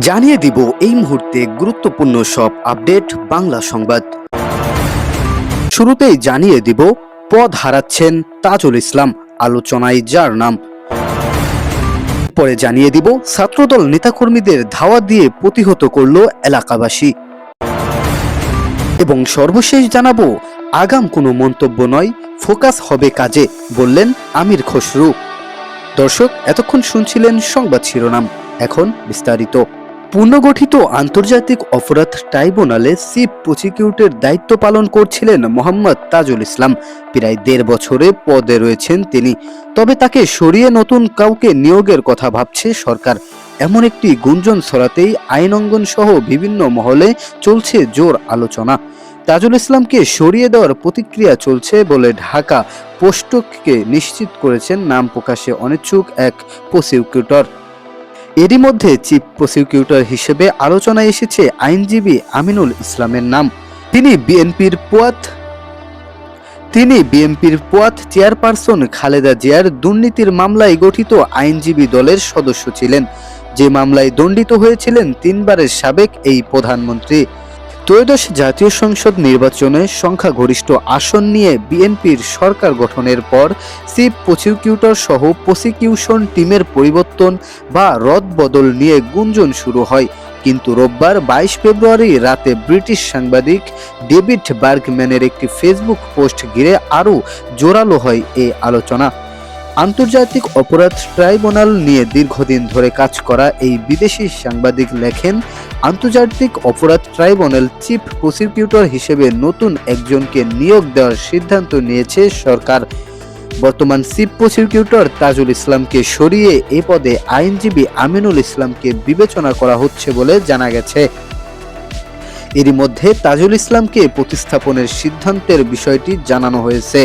জানিয়ে দিব এই মুহূর্তে গুরুত্বপূর্ণ সব আপডেট বাংলা সংবাদ। শুরুতেই জানিয়ে দিব পদ হারাচ্ছেন তাজুল ইসলাম, আলোচনায় যার নাম। পরে জানিয়ে দিব ছাত্রদল নেতাকর্মীদের ধাওয়া দিয়ে প্রতিহত করল এলাকাবাসী। এবং সর্বশেষ জানাবো আগাম কোনো মন্তব্য নয়, ফোকাস হবে কাজে, বললেন আমির খসরু। দর্শক, এতক্ষণ শুনছিলেন সংবাদ শিরোনাম, এখন বিস্তারিত। পুনর্গঠিত আন্তর্জাতিক অপরাধ ট্রাইব্যুনালে চিফ প্রসিকিউটর দায়িত্ব পালন করছিলেন মোহাম্মদ তাজুল ইসলাম। প্রায় ১.৫ বছরে পদে রয়েছেন তিনি, তবে তাকে সরিয়ে নতুন কাউকে নিয়োগের কথা ভাবছে সরকার। এমন একটি গুঞ্জন ছড়াতেই আইন অঙ্গন সহ বিভিন্ন মহলে চলছে জোর আলোচনা। তাজুল ইসলামকে সরিয়ে দেওয়ার প্রতিক্রিয়া চলছে বলে ঢাকা পোস্টকে নিশ্চিত করেছেন নাম প্রকাশে অনিচ্ছুক এক প্রসিকিউটর। এরই মধ্যে চিফ প্রসিকিউটর হিসেবে আলোচনায় এসেছে আইনজীবী আমিনুল ইসলামের নাম। তিনি বিএনপির পোয়াত চেয়ারপারসন খালেদা জিয়ার দুর্নীতির মামলায় গঠিত আইনজীবী দলের সদস্য ছিলেন, যে মামলায় দণ্ডিত হয়েছিলেন ৩ বারের সাবেক এই প্রধানমন্ত্রী। ত্রয়োদশ জাতীয় সংসদ নির্বাচনে সংখ্যাগরিষ্ঠ আসন নিয়ে বিএনপির সরকার গঠনের পর চিফ প্রসিকিউটর সহ প্রসিকিউশন টিমের পরিবর্তন বা রদবদল নিয়ে গুঞ্জন শুরু হয়। কিন্তু রোববার ২২ ফেব্রুয়ারি রাতে ব্রিটিশ সাংবাদিক ডেভিড বার্গম্যানের একটি ফেসবুক পোস্ট ঘিরে আরও জোরালো হয় এই আলোচনা। আন্তর্জাতিক অপরাধ ট্রাইব্যুনাল নিয়ে দীর্ঘদিন ধরে কাজ করা এই বিদেশি সাংবাদিক লেখেন, আন্তর্জাতিক অপরাধ ট্রাইব্যুনাল চিফ প্রসিকিউটর হিসেবে নতুন একজনকে নিয়োগ দেওয়ার সিদ্ধান্ত নিয়েছে সরকার। বর্তমান চিফ প্রসিকিউটর তাজুল ইসলামকে সরিয়ে এ পদে আইনজীবী আমিনুল ইসলামকে বিবেচনা করা হচ্ছে বলে জানা গেছে। এরই মধ্যে তাজুল ইসলামকে প্রতিস্থাপনের সিদ্ধান্তের বিষয়টি জানানো হয়েছে।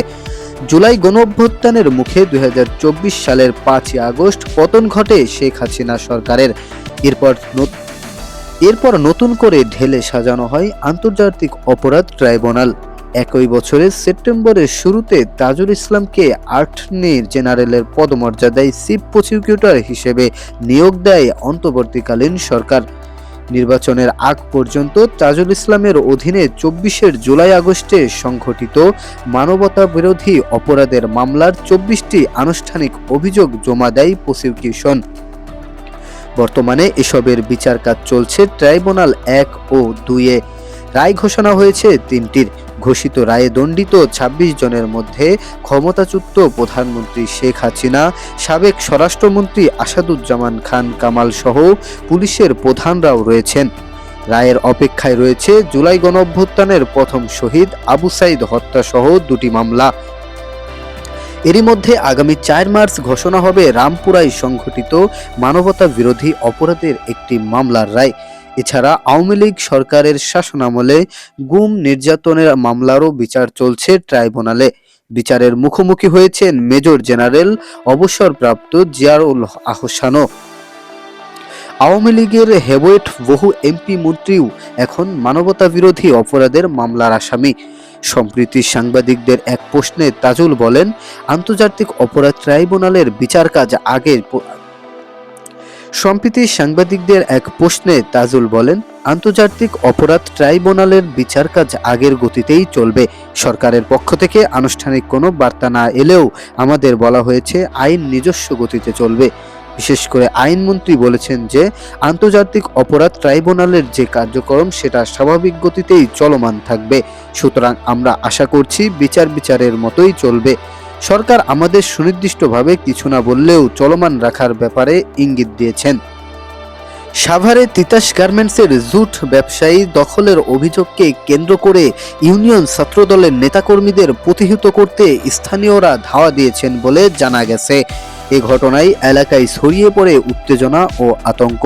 জুলাই গণঅভ্যুত্থানের মুখে ২০২৪ সালের ৫ই আগস্ট পতন ঘটে শেখ হাসিনা সরকারের। এরপর নতুন করে ঢেলে সাজানো হয় আন্তর্জাতিক অপরাধ ট্রাইব্যুনাল। একই বছরের সেপ্টেম্বরের শুরুতে তাজুল ইসলামকে অ্যাটর্নি জেনারেলের পদমর্যাদায় চিফ প্রসিকিউটর হিসেবে নিয়োগ দেয় অন্তর্বর্তীকালীন সরকার। নির্বাচনের আগ পর্যন্ত তাজুল ইসলামের অধীনে ২৪ জুলাই আগস্টে সংঘটিত মানবতা বিরোধী অপরাধের মামলার ২৪টি আনুষ্ঠানিক অভিযোগ জমা দেয় প্রসিকিউশন। বর্তমানে এসবের বিচার কাজ চলছে ট্রাইব্যুনাল ১ ও ২-এ। রায় ঘোষণা হয়েছে ৩টির। ঘোষিত রায়ে দণ্ডিত ২৬ জনের মধ্যে ক্ষমতাচ্যুত প্রধানমন্ত্রী শেখ হাসিনা, সাবেক স্বরাষ্ট্রমন্ত্রী আসাদুজ্জামান খান কামাল সহ পুলিশের প্রধানরাও রয়েছেন। রায়ের অপেক্ষায় রয়েছে জুলাই গণঅভ্যুত্থানের প্রথম শহীদ আবু সাইদ হত্যা সহ ২টি মামলা। এরই মধ্যে আগামী ৪ মার্চ ঘোষণা হবে রামপুরায় সংঘটিত মানবতা বিরোধী অপরাধের একটি মামলার রায়। এছাড়া আওয়ামী লীগ সরকারের শাসনামলে গুম নির্যাতনের মামলারও বিচার চলছে ট্রাইব্যুনালে। বিচারের মুখোমুখি হয়েছেন মেজর জেনারেল অবসরপ্রাপ্ত জিয়াউল আহসানও। আওয়ামী লীগের হেভিওয়েট বহু এমপি মন্ত্রীও এখন মানবতা বিরোধী অপরাধের মামলার আসামি। সম্প্রতি সাংবাদিকদের এক প্রশ্নে তাজুল বলেন, আন্তর্জাতিক অপরাধ ট্রাইব্যুনালের বিচার কাজ আগের গতিতেই চলবে। সরকারের পক্ষ থেকে আনুষ্ঠানিক কোনো বার্তা না এলেও আমাদের বলা হয়েছে আইন নিজস্ব গতিতে চলবে। বিশেষ করে আইনমন্ত্রী বলেছেন যে আন্তর্জাতিক অপরাধ ট্রাইব্যুনালের যে কার্যক্রম সেটা স্বাভাবিক গতিতেই চলমান থাকবে। সুতরাং আমরা আশা করছি বিচারের মতোই চলবে। সরকার আমাদের সুনির্দিষ্টভাবে কিছু না বললেও চলমান রাখার ব্যাপারে ইঙ্গিত দিয়েছেন। সাভারে তিতাস গার্মেন্টসের জুট ব্যবসায়ী দখলের অভিযোগকে কেন্দ্র করে ইউনিয়ন ছাত্রদলের নেতাকর্মীদের প্রতিহত করতে স্থানীয়রা ধাওয়া দিয়েছেন বলে জানা গেছে। এ ঘটনায় এলাকায় ছড়িয়ে পড়ে উত্তেজনা ও আতঙ্ক।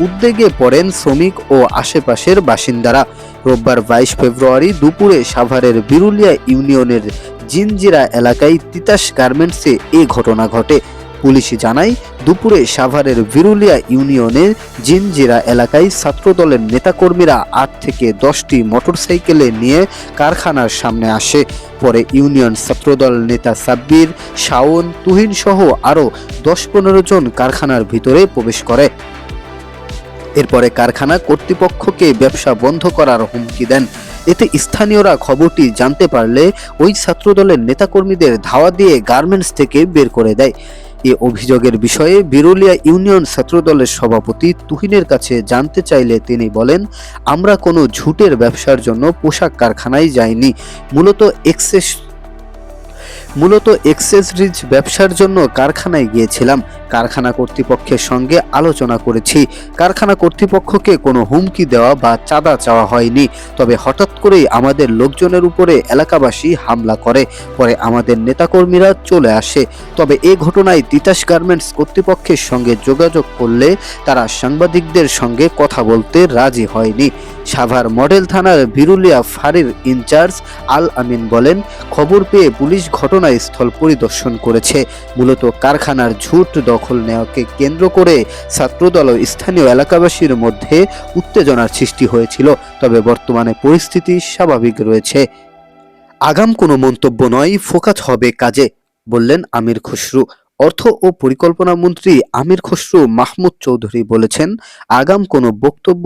উদ্বেগে পড়েন শ্রমিক ও আশেপাশের বাসিন্দারা। রোববার ২২ ফেব্রুয়ারি দুপুরে সাভারের বিরুলিয়া ইউনিয়নের জিনজিরা এলাকায় তিতাস গার্মেন্টসে এ ঘটনা ঘটে। পুলিশ জানায়, দুপুরে সাভারের বিরুলিয়া ইউনিয়নের জিনজিরা এলাকায় ছাত্রদলের নেতাকর্মীরা ৮ থেকে ১০টি মোটরসাইকেলে নিয়ে কারখানার সামনে আসে। পরে ইউনিয়ন ছাত্রদল নেতা সাব্বির, শাওন, তুহিন সহ আরও ১০-১৫ জন কারখানার ভিতরে প্রবেশ করে। এরপরে কারখানা কর্তৃপক্ষকে ব্যবসা বন্ধ করার হুমকি দেন। এতে স্থানীয়রা খবরটি জানতে পারলে ওই ছাত্রদলের নেতাকর্মীদের ধাওয়া দিয়ে গার্মেন্টস থেকে বের করে দেয়। এ অভিযোগের বিষয়ে বিরুলিয়া ইউনিয়ন ছাত্রদলের সভাপতি তুহিনের কাছে জানতে চাইলে তিনি বলেন, আমরা কোনো ঝুটের ব্যবসার জন্য পোশাক কারখানায় যাইনি, মূলত এক্সেসরিজ ব্যবসার জন্য কারখানায় গিয়েছিলাম। কারখানা কর্তৃপক্ষের সঙ্গে আলোচনা করেছি। কারখানা কর্তৃপক্ষকে কোনো হুমকি দেওয়া বা চাঁদা চাওয়া হয়নি। তবে হঠাৎ করেই আমাদের লোকজনের উপরে এলাকাবাসী হামলা করে, পরে আমাদের নেতাকর্মীরা চলে আসে। তবে এ ঘটনায় তিতাস গার্মেন্টস কর্তৃপক্ষের সঙ্গে যোগাযোগ করলে তারা সাংবাদিকদের সঙ্গে কথা বলতে রাজি হয়নি। সাভার মডেল থানার বিরুলিয়া ফাঁড়ির ইনচার্জ আল আমিন বলেন, খবর পেয়ে পুলিশ ঘটনাস্থল পরিদর্শন করেছে। মূলত কারখানার ঝুট দখল নেওয়াকে কেন্দ্র করে ছাত্রদল ও স্থানীয় এলাকাবাসীর মধ্যে উত্তেজনার সৃষ্টি হয়েছিল। তবে বর্তমানে পরিস্থিতি স্বাভাবিক রয়েছে। আগাম কোনো মন্তব্য নয়, ফোকাস হবে কাজে, বললেন আমির খসরু। অর্থ ও পরিকল্পনা মন্ত্রী আমির খসরু মাহমুদ চৌধুরী বলেছেন, আগাম কোনো বক্তব্য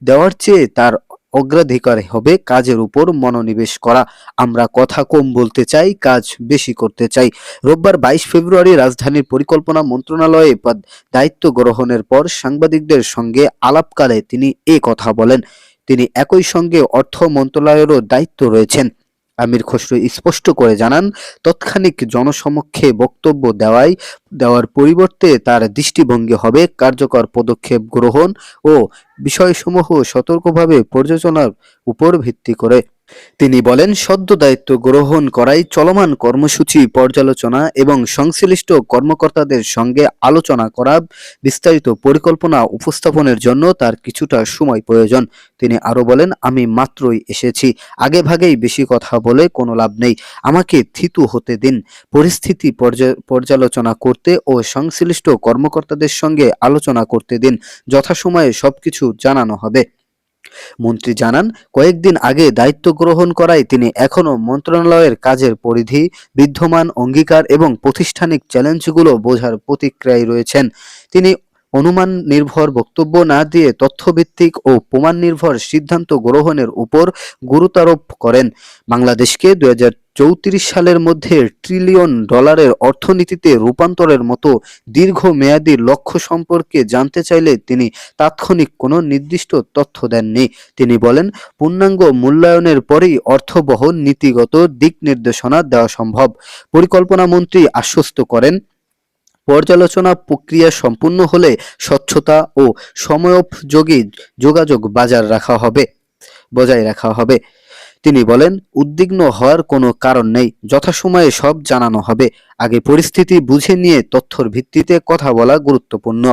দেওয়ার চেয়ে তার অগ্রাধিকার হবে কাজের উপর মনোনিবেশ করা। আমরা কথা কম বলতে চাই, কাজ বেশি করতে চাই। রোববার 22 ফেব্রুয়ারি রাজধানীর পরিকল্পনা মন্ত্রণালয়ে দায়িত্ব গ্রহণের পর সাংবাদিকদের সঙ্গে আলাপকালে তিনি এ কথা বলেন। তিনি একই সঙ্গে অর্থ মন্ত্রণালয়েরও দায়িত্ব রয়েছেন। আমির খসরু স্পষ্ট করে জানান, তৎক্ষণিক জনসমক্ষে বক্তব্য দেওয়ার পরিবর্তে তার দৃষ্টিভঙ্গি হবে কার্যকর পদক্ষেপ গ্রহণ ও বিষয়সমূহ সতর্কভাবে পর্যালোচনার উপর ভিত্তি করে। তিনি বলেন, সদ্য দায়িত্ব গ্রহণ করায় চলমান কর্মসূচি পর্যালোচনা এবং সংশ্লিষ্ট কর্মকর্তাদের সঙ্গে আলোচনা করা, বিস্তারিত পরিকল্পনা উপস্থাপনের জন্য তার কিছুটা সময় প্রয়োজন। তিনি আরো বলেন, আমি মাত্রই এসেছি, আগেভাগেই বেশি কথা বলে কোনো লাভ নেই। আমাকে থিতু হতে দিন, পরিস্থিতি পর্যালোচনা করতে ও সংশ্লিষ্ট কর্মকর্তাদের সঙ্গে আলোচনা করতে দিন, যথাসময়ে সবকিছু জানানো হবে। মন্ত্রী জানান, কয়েকদিন আগে দায়িত্ব গ্রহণ করায় তিনি এখনো মন্ত্রণালয়ের কাজের পরিধি, বিদ্যমান অঙ্গীকার এবং প্রাতিষ্ঠানিক চ্যালেঞ্জগুলো বোঝার প্রতিক্রিয়ায় রয়েছেন। তিনি অনুমান নির্ভর বক্তব্য না দিয়ে তথ্যভিত্তিক ও প্রমাণ নির্ভর সিদ্ধান্ত গ্রহণের উপর গুরুত্বারোপ করেন। বাংলাদেশকে 2034 সালের মধ্যে ট্রিলিয়ন ডলারের অর্থনীতিতে রূপান্তরের মতো দীর্ঘমেয়াদী লক্ষ্য সম্পর্কে জানতে চাইলে তিনি তাৎক্ষণিক কোনো নির্দিষ্ট তথ্য দেননি। তিনি বলেন, পূর্ণাঙ্গ মূল্যায়নের পরেই অর্থবহ নীতিগত দিক নির্দেশনা দেওয়া সম্ভব। পরিকল্পনা মন্ত্রী আশ্বস্ত করেন, পর্যালোচনা প্রক্রিয়া সম্পূর্ণ হলে স্বচ্ছতা ও সময়োপযোগী যোগাযোগ বজায় রাখা হবে। তিনি বলেন, উদ্বিগ্ন হওয়ার কোনো কারণ নেই, যথাসময়ে সব জানানো হবে। আগে পরিস্থিতি বুঝে নিয়ে তথ্যের ভিত্তিতে কথা বলা গুরুত্বপূর্ণ।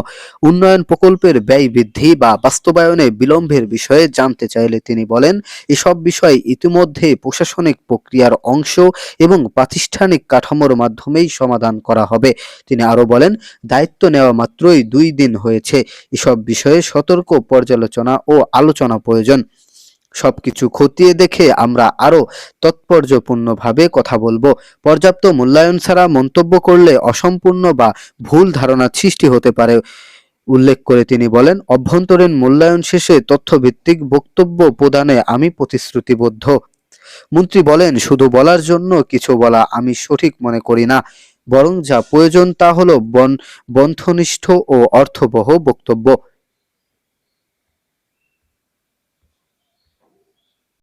উন্নয়ন প্রকল্পের ব্যয় বৃদ্ধি বা বাস্তবায়নে বিলম্বের বিষয়ে জানতে চাইলে তিনি বলেন, এসব বিষয় ইতিমধ্যে প্রশাসনিক প্রক্রিয়ার অংশ এবং প্রাতিষ্ঠানিক কাঠামোর মাধ্যমেই সমাধান করা হবে। তিনি আরো বলেন, দায়িত্ব নেওয়া মাত্রই 2 দিন হয়েছে, এসব বিষয়ে সতর্ক পর্যালোচনা ও আলোচনা প্রয়োজন। সবকিছু খতিয়ে দেখে আমরা আরো তাৎপর্যপূর্ণভাবে কথা বলবো। পর্যাপ্ত মূল্যায়ন ছাড়া মন্তব্য করলে অসম্পূর্ণ বা ভুল ধারণা সৃষ্টি হতে পারে উল্লেখ করে তিনি বলেন, অভ্যন্তরীণ মূল্যায়ন শেষে তথ্যভিত্তিক বক্তব্য প্রদানে আমি প্রতিশ্রুতিবদ্ধ। মন্ত্রী বলেন, শুধু বলার জন্য কিছু বলা আমি সঠিক মনে করি না, বরং যা প্রয়োজন তা হলো বন্ধনিষ্ঠ ও অর্থবহ বক্তব্য।